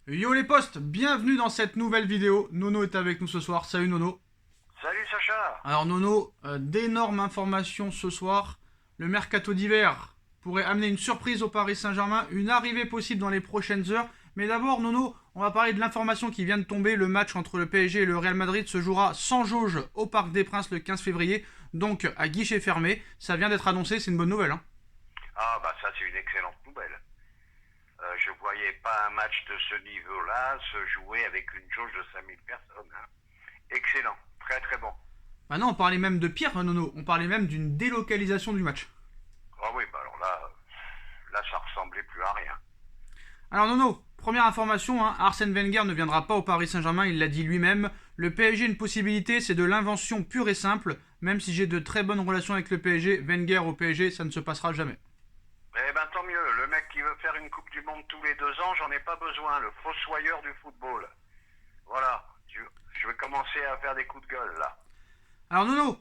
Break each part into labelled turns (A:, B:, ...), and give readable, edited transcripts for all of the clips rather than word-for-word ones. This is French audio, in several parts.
A: Yo les potes, bienvenue dans cette nouvelle vidéo. Nono est avec nous ce soir. Salut Nono.
B: Salut Sacha.
A: Alors Nono, d'énormes informations ce soir. Le mercato d'hiver pourrait amener une surprise au Paris Saint-Germain, une arrivée possible dans les prochaines heures. Mais d'abord Nono, on va parler de l'information qui vient de tomber. Le match entre le PSG et le Real Madrid se jouera sans jauge au Parc des Princes le 15 février. Donc à guichet fermé. Ça vient d'être annoncé, c'est une bonne nouvelle.
B: Ah bah ça c'est une excellente nouvelle. Je voyais pas un match de ce niveau-là se jouer avec une jauge de 5000 personnes. Hein. Excellent, très très bon.
A: Bah non, on parlait même de pire Nono. On parlait même d'une délocalisation du match.
B: Ah oui, bah alors là ça ressemblait plus à rien.
A: Alors Nono, première information, Arsène Wenger ne viendra pas au Paris Saint-Germain, il l'a dit lui-même. Le PSG, une possibilité, c'est de l'invention pure et simple. Même si j'ai de très bonnes relations avec le PSG, Wenger au PSG, ça ne se passera jamais.
B: Eh ben tant mieux, le mec qui veut faire une Coupe du Monde tous les 2 ans, j'en ai pas besoin, le fossoyeur du football. Voilà, je vais commencer à faire des coups de gueule là.
A: Alors Nono,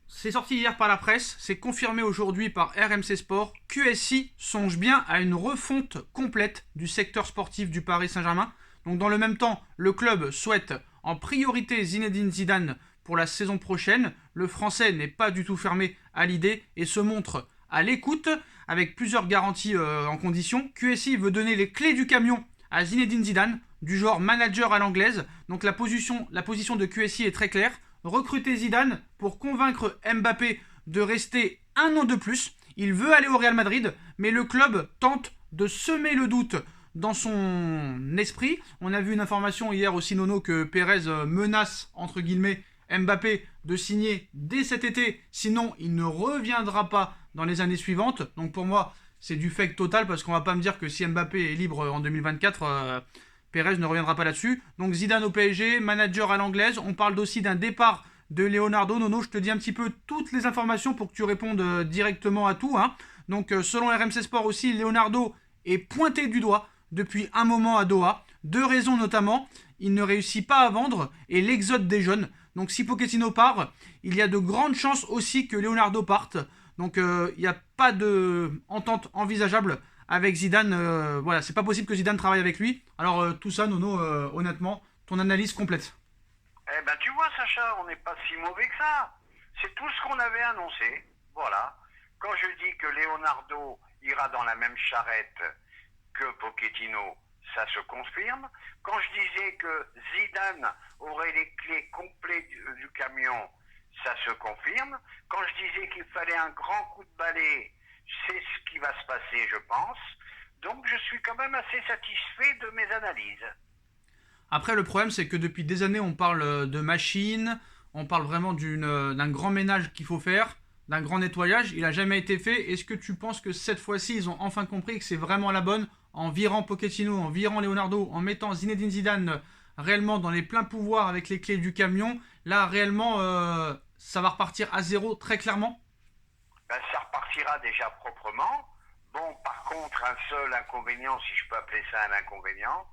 A: c'est sorti hier par la presse, c'est confirmé aujourd'hui par RMC Sport. QSI songe bien à une refonte complète du secteur sportif du Paris Saint-Germain. Donc dans le même temps, le club souhaite en priorité Zinedine Zidane pour la saison prochaine. Le Français n'est pas du tout fermé à l'idée et se montre à l'écoute avec plusieurs garanties en condition. QSI veut donner les clés du camion à Zinedine Zidane, du genre manager à l'anglaise. Donc la position de QSI est très claire. Recruter Zidane pour convaincre Mbappé de rester un an de plus. Il veut aller au Real Madrid, mais le club tente de semer le doute dans son esprit. On a vu une information hier aussi Nono que Pérez menace entre guillemets Mbappé de signer dès cet été, sinon il ne reviendra pas dans les années suivantes. Donc pour moi c'est du fake total parce qu'on va pas me dire que si Mbappé est libre en 2024, Pérez ne reviendra pas là-dessus. Donc Zidane au PSG, manager à l'anglaise. On parle aussi d'un départ de Leonardo. Nono, je te dis un petit peu toutes les informations pour que tu répondes directement à tout. Donc selon RMC Sport aussi, Leonardo est pointé du doigt depuis un moment à Doha. Deux raisons notamment. Il ne réussit pas à vendre et l'exode des jeunes. Donc si Pochettino part, il y a de grandes chances aussi que Leonardo parte. Donc il n'y a pas d'entente envisageable avec Zidane. Voilà, c'est pas possible que Zidane travaille avec lui. Alors tout ça, Nono, honnêtement, ton analyse complète.
B: Eh ben tu vois Sacha, on n'est pas si mauvais que ça. C'est tout ce qu'on avait annoncé. Voilà. Quand je dis que Leonardo ira dans la même charrette que Pochettino, ça se confirme. Quand je disais que Zidane aurait les clés complètes du camion, ça se confirme. Quand je disais qu'il fallait un grand coup de balai, c'est ce qui va se passer, je pense. Donc je suis quand même assez satisfait de mes analyses.
A: Après, le problème, c'est que depuis des années, on parle de machines, on parle vraiment d'un grand ménage qu'il faut faire, d'un grand nettoyage. Il n'a jamais été fait. Est-ce que tu penses que cette fois-ci, ils ont enfin compris que c'est vraiment la bonne en virant Pochettino, en virant Leonardo, en mettant Zinedine Zidane réellement dans les pleins pouvoirs avec les clés du camion? Là, réellement, ça va repartir à zéro très clairement.
B: Ben, ça repartira déjà proprement. Bon, par contre, un seul inconvénient, si je peux appeler ça un inconvénient,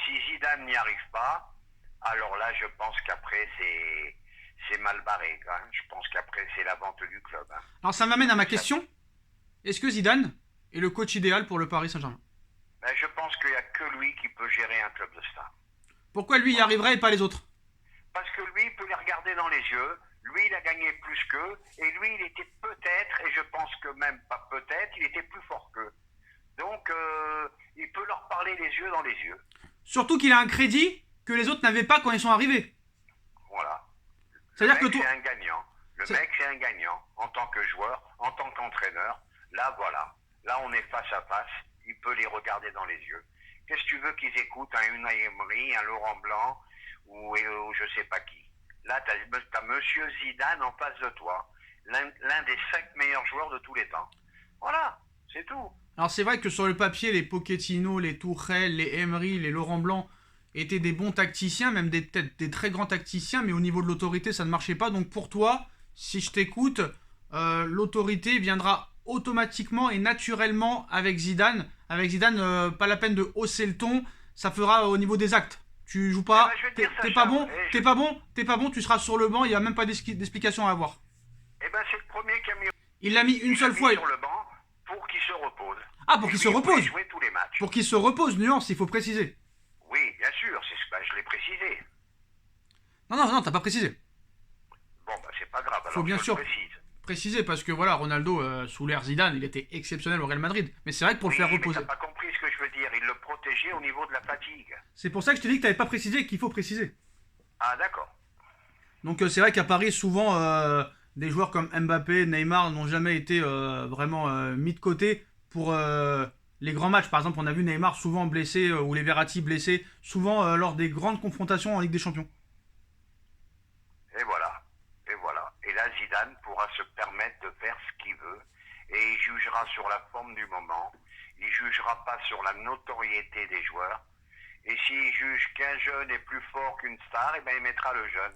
B: si Zidane n'y arrive pas, alors là, je pense qu'après, c'est mal barré. Hein. Je pense qu'après, c'est la vente du club. Hein.
A: Alors, ça m'amène à ma question. Est-ce que Zidane est le coach idéal pour le Paris Saint-Germain?
B: Ben, je pense qu'il n'y a que lui qui peut gérer un club de stars.
A: Pourquoi lui y arriverait et pas les autres?
B: Parce que lui, il peut les regarder dans les yeux. Lui, il a gagné plus qu'eux. Et lui, il était peut-être, et je pense que même pas peut-être, il était plus fort qu'eux. Donc, il peut leur parler les yeux dans les yeux.
A: Surtout qu'il a un crédit que les autres n'avaient pas quand ils sont arrivés.
B: Voilà.
A: C'est-à-dire que
B: C'est un gagnant. Le mec, c'est un gagnant. En tant que joueur, en tant qu'entraîneur. Là, voilà. Là, on est face à face. Il peut les regarder dans les yeux. Qu'est-ce que tu veux qu'ils écoutent? Un Unai Emery, un Laurent Blanc ou je sais pas qui. Là, t'as Monsieur Zidane en face de toi. L'un des 5 meilleurs joueurs de tous les temps. Voilà, c'est tout.
A: Alors c'est vrai que sur le papier, les Pochettino, les Tourelle, les Emery, les Laurent Blanc étaient des bons tacticiens, même peut-être des très grands tacticiens, mais au niveau de l'autorité, ça ne marchait pas. Donc pour toi, si je t'écoute, l'autorité viendra automatiquement et naturellement avec Zidane. Avec Zidane, pas la peine de hausser le ton, ça fera au niveau des actes. Tu joues pas, t'es pas bon, t'es pas bon, tu seras sur le banc, il n'y a même pas d'explication à avoir.
B: Eh ben c'est le premier qui a mis.
A: Il l'a mis une seule fois.
B: Sur le banc pour qu'il se repose.
A: Ah, pour qu'il se repose.
B: Jouer tous les matchs.
A: Pour qu'il se repose, nuance, il faut préciser.
B: Oui, précisé.
A: Non, t'as pas précisé.
B: Bon, bah c'est pas grave, alors
A: Faut bien
B: je
A: sûr
B: le précise.
A: préciser parce que voilà, Ronaldo, sous l'ère Zidane, il était exceptionnel au Real Madrid. Mais c'est vrai que pour
B: Oui,
A: le faire
B: mais
A: reposer.
B: t'as pas compris ce que je veux dire. Il le protégeait au niveau de la fatigue.
A: C'est pour ça que je t'ai dit que t'avais pas précisé et qu'il faut préciser.
B: Ah, d'accord.
A: Donc c'est vrai qu'à Paris, souvent, des joueurs comme Mbappé, Neymar n'ont jamais été vraiment mis de côté pour les grands matchs. Par exemple, on a vu Neymar souvent blessé ou les Verratti blessés, souvent lors des grandes confrontations en Ligue des Champions.
B: Et voilà. Et voilà. Et là, Zidane pourra se permettre de faire ce qu'il veut. Et il jugera sur la forme du moment. Il jugera pas sur la notoriété des joueurs. Et s'il juge qu'un jeune est plus fort qu'une star, eh ben il mettra le jeune.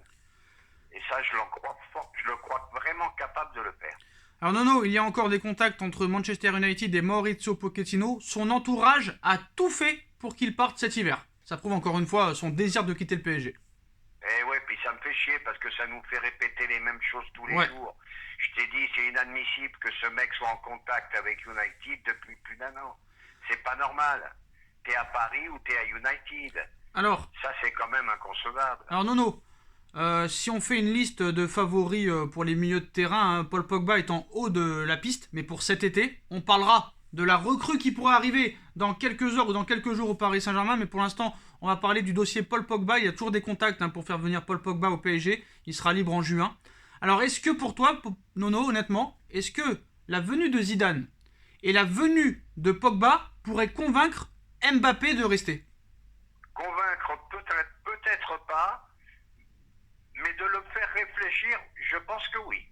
B: Et ça, je le crois vraiment capable de le faire.
A: Alors Nono, il y a encore des contacts entre Manchester United et Maurizio Pochettino. Son entourage a tout fait pour qu'il parte cet hiver. Ça prouve encore une fois son désir de quitter le PSG.
B: Eh ouais, puis ça me fait chier parce que ça nous fait répéter les mêmes choses tous les
A: Ouais.
B: jours. Je t'ai dit, c'est inadmissible que ce mec soit en contact avec United depuis plus d'un an. C'est pas normal. T'es à Paris ou t'es à United.
A: Alors,
B: Ça, c'est quand même inconcevable.
A: Nono, si on fait une liste de favoris pour les milieux de terrain, hein, Paul Pogba est en haut de la piste, mais pour cet été, on parlera de la recrue qui pourrait arriver dans quelques heures ou dans quelques jours au Paris Saint-Germain, mais pour l'instant, on va parler du dossier Paul Pogba. Il y a toujours des contacts pour faire venir Paul Pogba au PSG. Il sera libre en juin. Alors, est-ce que pour toi, Nono, honnêtement, est-ce que la venue de Zidane et la venue de Pogba pourraient convaincre Mbappé de rester?
B: Convaincre peut-être pas, mais de le faire réfléchir, je pense que oui.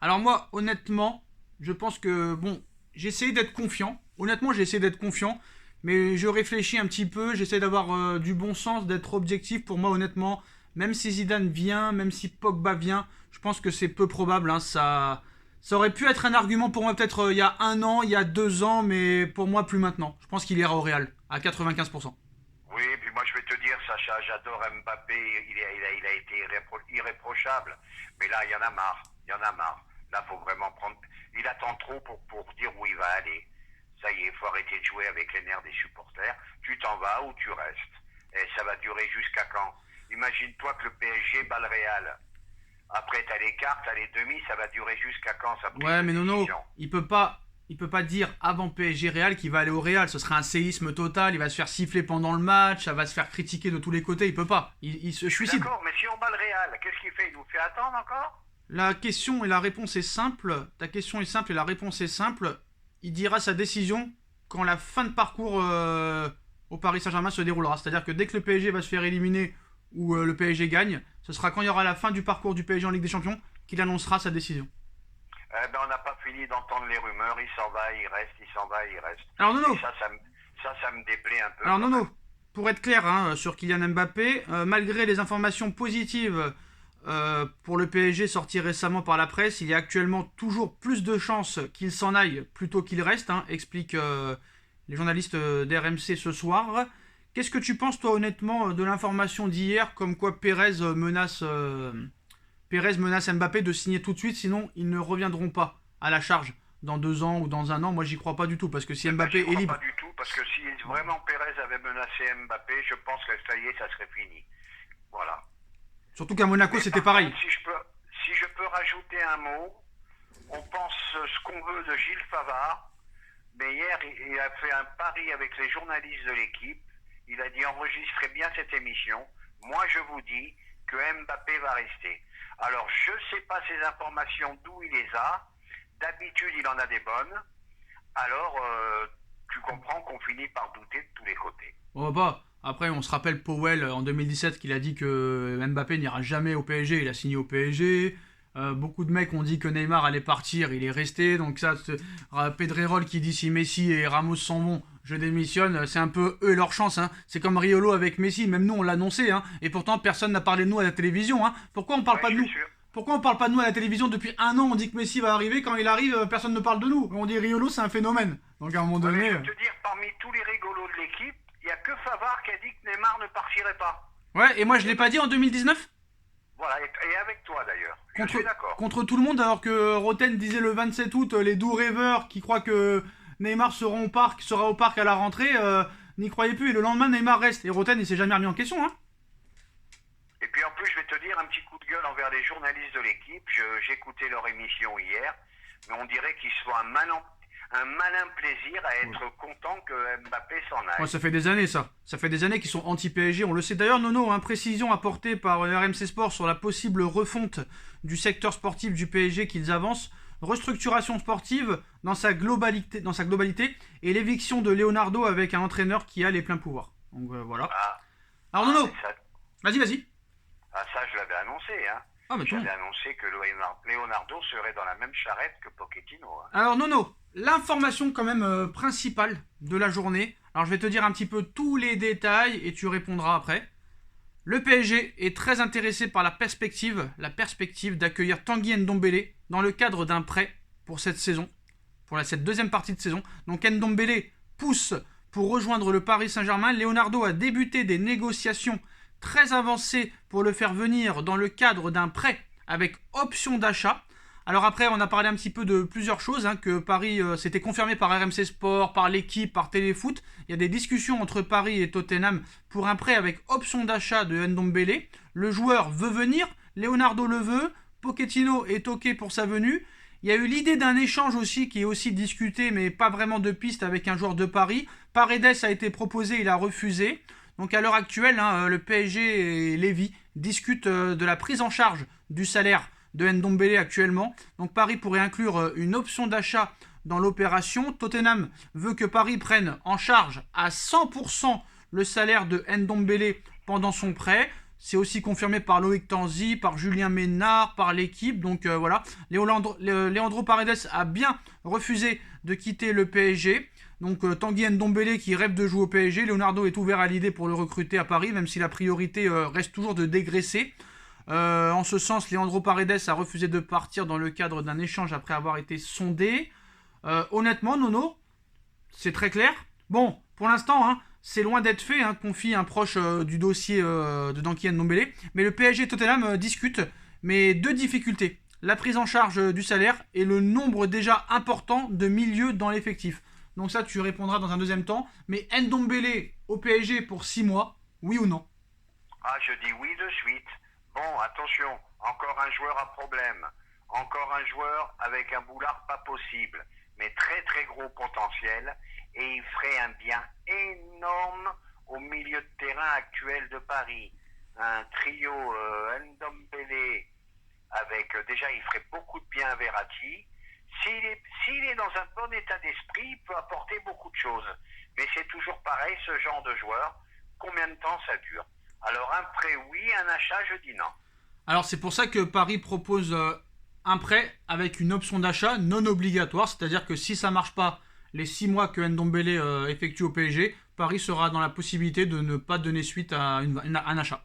A: Alors moi, honnêtement, je pense que, bon, j'essaie d'être confiant. Honnêtement, j'essaie d'être confiant, mais je réfléchis un petit peu, j'essaie d'avoir du bon sens, d'être objectif. Pour moi, honnêtement, même si Zidane vient, même si Pogba vient, je pense que c'est peu probable. Hein, ça aurait pu être un argument pour moi peut-être il y a 1 an, il y a 2 ans, mais pour moi plus maintenant. Je pense qu'il ira au Real, à 95%.
B: Oui, puis moi je vais te dire, Sacha, j'adore Mbappé, il a été irréprochable. Mais là, il y en a marre, il y en a marre. Là, faut vraiment prendre... Il attend trop pour dire où il va aller. Ça y est, il faut arrêter de jouer avec les nerfs des supporters. Tu t'en vas ou tu restes. Et ça va durer jusqu'à quand? Imagine-toi que le PSG bat le Real. Après, t'as les quarts, t'as les demi, ça va durer jusqu'à quand ça prise
A: Ouais,
B: de
A: mais Nono,
B: décision?
A: il peut pas dire avant PSG Real qu'il va aller au Real. Ce serait un séisme total. Il va se faire siffler pendant le match. Ça va se faire critiquer de tous les côtés. Il peut pas. Il se suicide.
B: D'accord, mais si on bat le Real, qu'est-ce qu'il fait? Il nous fait attendre encore?
A: La question et la réponse est simple. Ta question est simple et la réponse est simple. Il dira sa décision quand la fin de parcours au Paris Saint-Germain se déroulera. C'est-à-dire que dès que le PSG va se faire éliminer ou le PSG gagne, ce sera quand il y aura la fin du parcours du PSG en Ligue des Champions qu'il annoncera sa décision.
B: Eh ben, on n'a pas fini d'entendre les rumeurs. Il s'en va, il reste, il s'en va, il reste.
A: Alors Nono,
B: Et ça me déplaît un peu.
A: Alors
B: quand
A: Nono,
B: même.
A: pour être clair sur Kylian Mbappé, malgré les informations positives pour le PSG sorties récemment par la presse, il y a actuellement toujours plus de chances qu'il s'en aille plutôt qu'il reste, expliquent les journalistes d'RMC ce soir. Qu'est-ce que tu penses toi honnêtement de l'information d'hier comme quoi Pérez menace Mbappé de signer tout de suite, sinon ils ne reviendront pas à la charge dans 2 ans ou dans 1 an? Moi j'y crois pas du tout parce que si Mbappé
B: J'y
A: est
B: crois
A: libre...
B: pas du tout, parce que si vraiment Pérez avait menacé Mbappé, je pense que ça y est, ça serait fini. Voilà.
A: Surtout qu'à Monaco
B: Mais
A: c'était
B: par
A: pareil.
B: contre, si je peux rajouter un mot, on pense ce qu'on veut de Gilles Favard, mais hier, il a fait un pari avec les journalistes de l'équipe. Il a dit enregistrez bien cette émission. Moi, je vous dis que Mbappé va rester. Alors, je ne sais pas ces informations d'où il les a. D'habitude, il en a des bonnes. Alors, tu comprends qu'on finit par douter de tous les côtés.
A: Oh bah, après on se rappelle Powell en 2017 qu'il a dit que Mbappé n'ira jamais au PSG, il a signé au PSG. Beaucoup de mecs ont dit que Neymar allait partir, il est resté. Donc ça, Pedrerol qui dit si Messi et Ramos s'en vont, je démissionne, c'est un peu eux leur chance. C'est comme Riolo avec Messi, même nous on l'annonçait. Et pourtant personne n'a parlé de nous à la télévision. Pourquoi on parle pas de nous? Pourquoi on parle pas de nous à la télévision depuis 1 an? On dit que Messi va arriver, quand il arrive, personne ne parle de nous. On dit Riolo, c'est un phénomène. Donc à un moment donné...
B: Je peux te dire, parmi tous les rigolos de l'équipe, il n'y a que Favard qui a dit que Neymar ne partirait pas.
A: Ouais, et moi je l'ai pas dit en 2019 ?
B: Voilà, et avec toi d'ailleurs. Je suis d'accord.
A: Contre tout le monde, alors que Roten disait le 27 août, les doux rêveurs qui croient que Neymar sera au parc à la rentrée, n'y croyait plus. Et le lendemain, Neymar reste. Et Roten, il s'est jamais remis en question. Hein.
B: Et puis en plus, je vais te dire un petit coup de gueule envers les journalistes de l'équipe. J'écoutais leur émission hier, mais on dirait qu'ils se font un malin plaisir à être content que Mbappé s'en aille.
A: Ouais, ça fait des années, ça. Ça fait des années qu'ils sont anti-PSG. On le sait d'ailleurs, Nono, hein, précision apportée par RMC Sport sur la possible refonte du secteur sportif du PSG qu'ils avancent. Restructuration sportive dans sa globalité et l'éviction de Leonardo avec un entraîneur qui a les pleins pouvoirs. Donc voilà. Alors Nono, vas-y.
B: Ah, ça, je l'avais annoncé, hein.
A: Ah, mais
B: j'avais annoncé que Leonardo serait dans la même charrette que Pochettino. Hein.
A: Alors Nono, l'information quand même principale de la journée. Alors je vais te dire un petit peu tous les détails et tu répondras après. Le PSG est très intéressé par la perspective d'accueillir Tanguy Ndombele dans le cadre d'un prêt pour cette saison, cette deuxième partie de saison. Donc Ndombele pousse pour rejoindre le Paris Saint-Germain. Leonardo a débuté des négociations très avancées pour le faire venir dans le cadre d'un prêt avec option d'achat. Alors après, on a parlé un petit peu de plusieurs choses, hein, que Paris, c'était confirmé par RMC Sport, par l'équipe, par Téléfoot. Il y a des discussions entre Paris et Tottenham pour un prêt avec option d'achat de Ndombele. Le joueur veut venir, Leonardo le veut, Pochettino est OK pour sa venue. Il y a eu l'idée d'un échange aussi qui est aussi discuté, mais pas vraiment de piste avec un joueur de Paris. Paredes a été proposé, il a refusé. Donc à l'heure actuelle, hein, le PSG et Lévy discutent de la prise en charge du salaire de Ndombele actuellement. Donc Paris pourrait inclure une option d'achat dans l'opération. Tottenham veut que Paris prenne en charge à 100% le salaire de Ndombele pendant son prêt. C'est aussi confirmé par Loïc Tanzi, par Julien Ménard, par l'équipe. Donc voilà, Leandro Paredes a bien refusé de quitter le PSG. Donc Tanguy Ndombele qui rêve de jouer au PSG. Leonardo est ouvert à l'idée pour le recruter à Paris, même si la priorité reste toujours de dégraisser. En ce sens, Leandro Paredes a refusé de partir dans le cadre d'un échange après avoir été sondé. Honnêtement, Nono, c'est très clair. Bon, pour l'instant, hein, c'est loin d'être fait, hein, confie un proche du dossier de Tanguy Ndombele. Mais le PSG et Tottenham discutent, mais deux difficultés. La prise en charge du salaire et le nombre déjà important de milieux dans l'effectif. Donc ça, tu répondras dans un deuxième temps. Mais Ndombele au PSG pour 6 mois, oui ou non?
B: Ah, je dis oui de suite. Bon, attention, encore un joueur à problème. Encore un joueur avec un boulard pas possible, mais très très gros potentiel. Et il ferait un bien énorme au milieu de terrain actuel de Paris. Un trio Ndombele avec... déjà, il ferait beaucoup de bien à Verratti. S'il est dans un bon état d'esprit, il peut apporter beaucoup de choses. Mais c'est toujours pareil, ce genre de joueur. Combien de temps ça dure? Alors un prêt oui, un achat je dis non.
A: Alors c'est pour ça que Paris propose un prêt avec une option d'achat non obligatoire, c'est-à-dire que si ça marche pas les 6 mois que Ndombele effectue au PSG, Paris sera dans la possibilité de ne pas donner suite à un achat.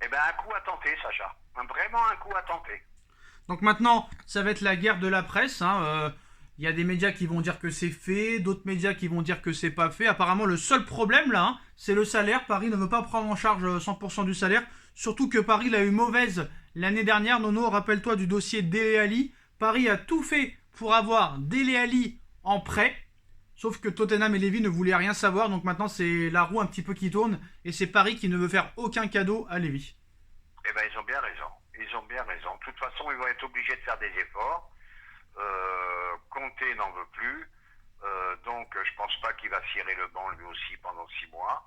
B: Eh bien un coup à tenter, Sacha. Vraiment un coup à tenter.
A: Donc maintenant, ça va être la guerre de la presse. Hein. Il y a des médias qui vont dire que c'est fait, d'autres médias qui vont dire que c'est pas fait. Apparemment, le seul problème là, hein, c'est le salaire. Paris ne veut pas prendre en charge 100% du salaire. Surtout que Paris l'a eu mauvaise l'année dernière. Nono, rappelle-toi du dossier Dele Alli. Paris a tout fait pour avoir Dele Alli en prêt. Sauf que Tottenham et Lévy ne voulaient rien savoir. Donc maintenant, c'est la roue un petit peu qui tourne. Et c'est Paris qui ne veut faire aucun cadeau à Lévy.
B: Eh bien, ils ont bien raison. Ils ont bien raison. De toute façon, ils vont être obligés de faire des efforts. Conte n'en veut plus. Donc, je pense pas qu'il va cirer le banc lui aussi pendant 6 mois.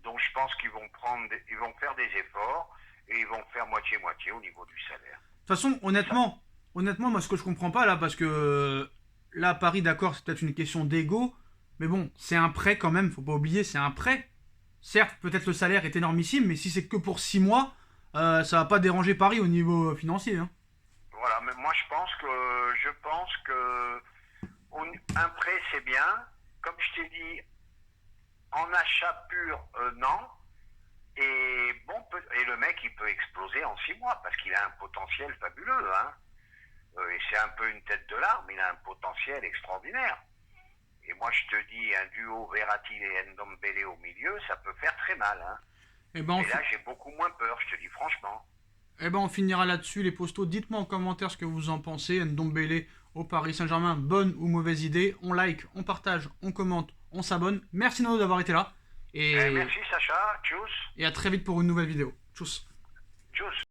B: Donc, je pense qu'ils vont faire des efforts et ils vont faire moitié-moitié au niveau du salaire.
A: De toute façon, honnêtement, moi, ce que je comprends pas là, parce que là, Paris, d'accord, c'est peut-être une question d'ego, mais bon, c'est un prêt quand même, faut pas oublier, c'est un prêt. Certes, peut-être le salaire est énormissime, mais si c'est que pour 6 mois, ça va pas déranger Paris au niveau financier. Hein.
B: Voilà, mais moi je pense que un prêt c'est bien. Comme je t'ai dit, en achat pur, non. Et bon, et le mec il peut exploser en 6 mois parce qu'il a un potentiel fabuleux. Hein. Et c'est un peu une tête de l'art, mais il a un potentiel extraordinaire. Et moi je te dis, un duo Verratti et Ndombele au milieu, ça peut faire très mal. Hein. Et là j'ai beaucoup moins peur, je te dis franchement.
A: Eh ben on finira là-dessus les postos. Dites-moi en commentaire ce que vous en pensez. Ndombele au Paris Saint-Germain, bonne ou mauvaise idée? On like, on partage, on commente, on s'abonne. Merci Nono d'avoir été là. Et,
B: merci Sacha, tchuss.
A: et à très vite pour une nouvelle vidéo. Tchuss.
B: Tchuss.